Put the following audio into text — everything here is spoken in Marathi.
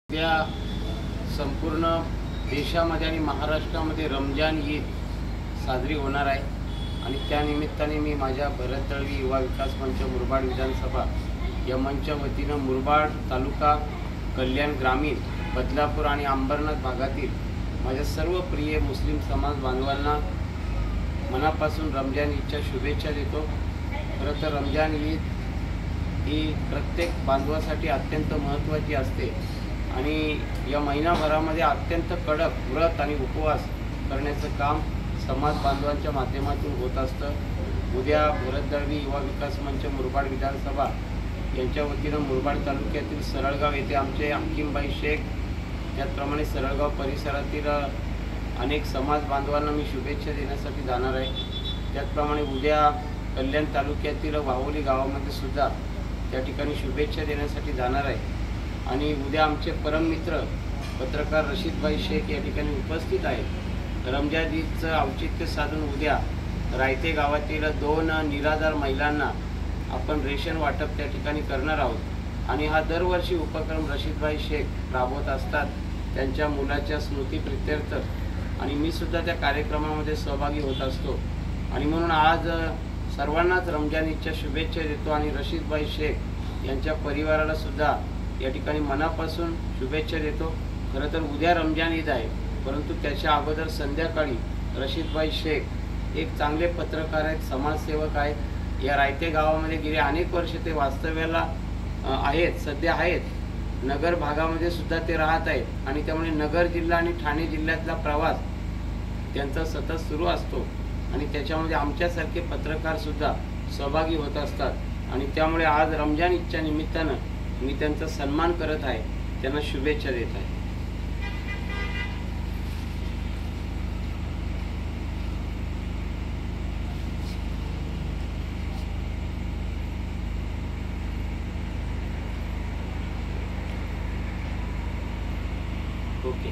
उद्या संपूर्ण देशामध्ये आणि महाराष्ट्रामध्ये रमजान ईद साजरी होणार आहे आणि त्या निमित्ताने मी माझ्या भरत दळवी युवा विकास मंच मुरबाड विधानसभा या मंचच्या वतीनं मुरबाड तालुका, कल्याण ग्रामीण, बदलापूर आणि अंबरनाथ भागातील माझ्या सर्व प्रिय मुस्लिम समाज बांधवांना मनापासून रमजान ईदच्या शुभेच्छा देतो। खरं तर रमजान ईद ही प्रत्येक बांधवासाठी अत्यंत महत्त्वाची असते आणि या महिनाभरामध्ये अत्यंत कडक व्रत आणि उपवास करण्याचं काम समाज बांधवांच्या माध्यमातून होत असतं। उद्या भरत दळवी युवा विकास मंच मुरबाड विधानसभा यांच्या वतीनं मुरबाड तालुक्यातील सरळगाव येथे आमचे हकीमबाई शेख, त्याचप्रमाणे सरळगाव परिसरातील अनेक समाज बांधवांना मी शुभेच्छा देण्यासाठी जाणार आहे। त्याचप्रमाणे उद्या कल्याण तालुक्यातील वाहोली गावामध्ये सुद्धा त्या ठिकाणी शुभेच्छा देण्यासाठी जाणार आहे आणि उद्या आमचे परममित्र पत्रकार रशीदभाई शेख या ठिकाणी उपस्थित आहेत। रमजान ईदचं औचित्य साधून उद्या रायते गावातील 2 निराधार महिलांना आपण रेशन वाटप त्या ठिकाणी करणार आहोत आणि हा दरवर्षी उपक्रम रशीदभाई शेख राबवत असतात त्यांच्या मुलाच्या स्मृतिप्रित्यर्थ आणि मी सुद्धा त्या कार्यक्रमामध्ये सहभागी होत असतो आणि म्हणून आज सर्वांनाच रमजान ईदच्या शुभेच्छा देतो आणि रशीदभाई शेख यांच्या परिवाराला सुद्धा या ठिकाणी मनापासून शुभेच्छा देतो। खरं तर उद्या रमजान ईद आहे, परंतु त्याच्या अगोदर संध्याकाळी रशीदभाई शेख एक चांगले पत्रकार आहेत, समाजसेवक आहेत। या रायते गावामध्ये गेले अनेक वर्ष ते वास्तव्याला आहेत, सध्या आहेत। नगर भागामध्ये सुद्धा ते राहत आहेत आणि त्यामुळे नगर जिल्हा आणि ठाणे जिल्ह्यातला प्रवास त्यांचा सतत सुरू असतो आणि त्याच्यामध्ये आमच्यासारखे पत्रकार सुद्धा सहभागी होत असतात आणि त्यामुळे आज रमजान ईदच्या निमित्तानं मी त्यांचा सन्मान करत आहे, त्यांना शुभेच्छा देत आहे। ओके।